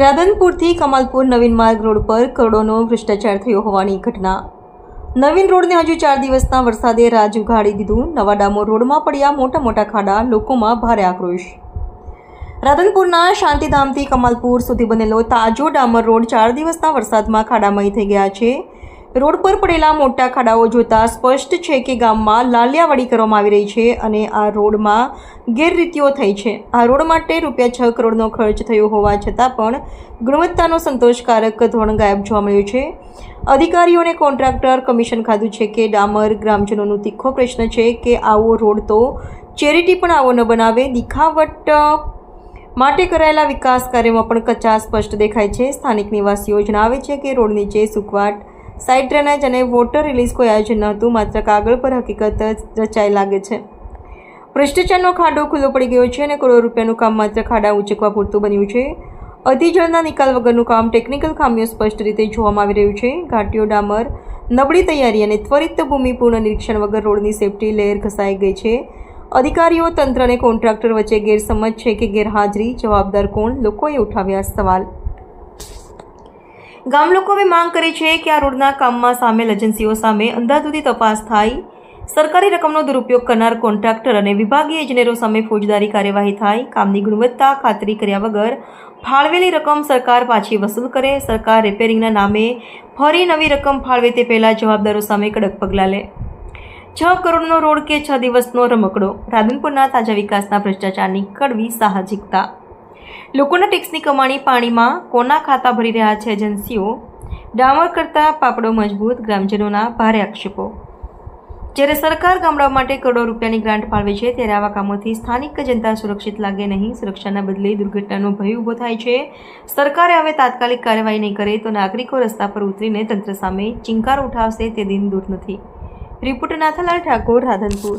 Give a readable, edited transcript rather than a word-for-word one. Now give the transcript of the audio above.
રાધનપુરથી કમાલપુર નવીન માર્ગ રોડ પર કરોડોનો ભ્રષ્ટાચાર થયો હોવાની ઘટના। નવીન રોડને હજુ 4 દિવસના વરસાદે રાજ ઉઘાડી દીધું। નવા ડામોર રોડમાં પડ્યા મોટા મોટા ખાડા, લોકોમાં ભારે આક્રોશ। રાધનપુરના શાંતિધામથી કમાલપુર સુધી બનેલો તાજો ડામર રોડ 4 દિવસના વરસાદમાં ખાડામય થઈ ગયા છે। રોડ પર પડેલા મોટા ખાડાઓ જોતા સ્પષ્ટ છે કે ગામમાં લાલિયાવાડી કરવામાં આવી રહી છે અને આ રોડમાં ગેરરીતિઓ થઈ છે। આ રોડ માટે ₹6 કરોડનો ખર્ચ થયો હોવા છતાં પણ ગુણવત્તાનો સંતોષકારક ધોરણ ગાયબ જોવા મળ્યો છે। અધિકારીઓને કોન્ટ્રાક્ટર કમિશન ખાધું છે કે ડામર ગ્રામજનોનો તીખો પ્રશ્ન છે કે આવો રોડ તો ચેરિટી પણ આવો ન બનાવે। દિખાવટ માટે કરાયેલા વિકાસ કાર્યમાં પણ કચાશ સ્પષ્ટ દેખાય છે। સ્થાનિક નિવાસીઓ જણાવે છે કે રોડ નીચે સુકવાટ, સાઇડ ડ્રેનેજ અને વોટર રિલીઝ કોઈ આયોજન નહોતું, માત્ર કાગળ પર હકીકત રચાઈ લાગે છે। ભ્રષ્ટાચારનો ખાડો ખુલ્લો પડી ગયો છે અને કરોડો રૂપિયાનું કામ માત્ર ખાડા ઉંચકવા પૂરતું બન્યું છે। અતિજળના નિકાલ વગરનું કામ, ટેકનિકલ ખામીઓ સ્પષ્ટ રીતે જોવામાં આવી રહ્યું છે। ઘાટીઓ, ડામર, નબળી તૈયારી અને ત્વરિત ભૂમિપૂર્ણ નિરીક્ષણ વગર રોડની સેફટી લેયર ઘસાઈ ગઈ છે। અધિકારીઓ, તંત્ર અને કોન્ટ્રાક્ટર વચ્ચે ગેરસમજ છે કે ગેરહાજરી, જવાબદાર કોણ? લોકોએ ઉઠાવ્યા સવાલ। ગામ લોકો હવે માંગ કરે છે કે આ રોડના કામમાં સામેલ એજન્સીઓ સામે અંધાધૂંધી તપાસ થાય, સરકારી રકમનો દુરુપયોગ કરનાર કોન્ટ્રાક્ટર અને વિભાગીય ઇજનેરો સામે ફોજદારી કાર્યવાહી થાય, કામની ગુણવત્તા ખાતરી કર્યા વગર ફાળવેલી રકમ સરકાર પાછી વસૂલ કરે, સરકાર રિપેરિંગના નામે ફરી નવી રકમ ફાળવે તે પહેલાં જવાબદારો સામે કડક પગલાં લે। 6 કરોડનો રોડ કે 6 દિવસનો રમકડો? રાધનપુરના તાજા વિકાસના ભ્રષ્ટાચારની કડવી સાહજિકતા। લોકોના ટેક્સની કમાણી પાણીમાં, કોના ખાતા ભરી રહ્યા છે એજન્સીઓ? ડામર કરતા પાપડો મજબૂત, ગ્રામજનોના ભારે આક્ષેપો। જ્યારે સરકાર ગામડાઓ માટે કરોડો રૂપિયાની ગ્રાન્ટ ફાળવે છે ત્યારે આવા કામોથી સ્થાનિક જનતા સુરક્ષિત લાગે નહીં, સુરક્ષાના બદલે દુર્ઘટનાનો ભય ઊભો થાય છે। સરકારે હવે તાત્કાલિક કાર્યવાહી નહીં કરે તો નાગરિકો રસ્તા પર ઉતરીને તંત્ર સામે ચિંકાર ઉઠાવશે તે દિન દૂર નથી। રિપોર્ટર નાથાલાલ ઠાકોર, રાધનપુર।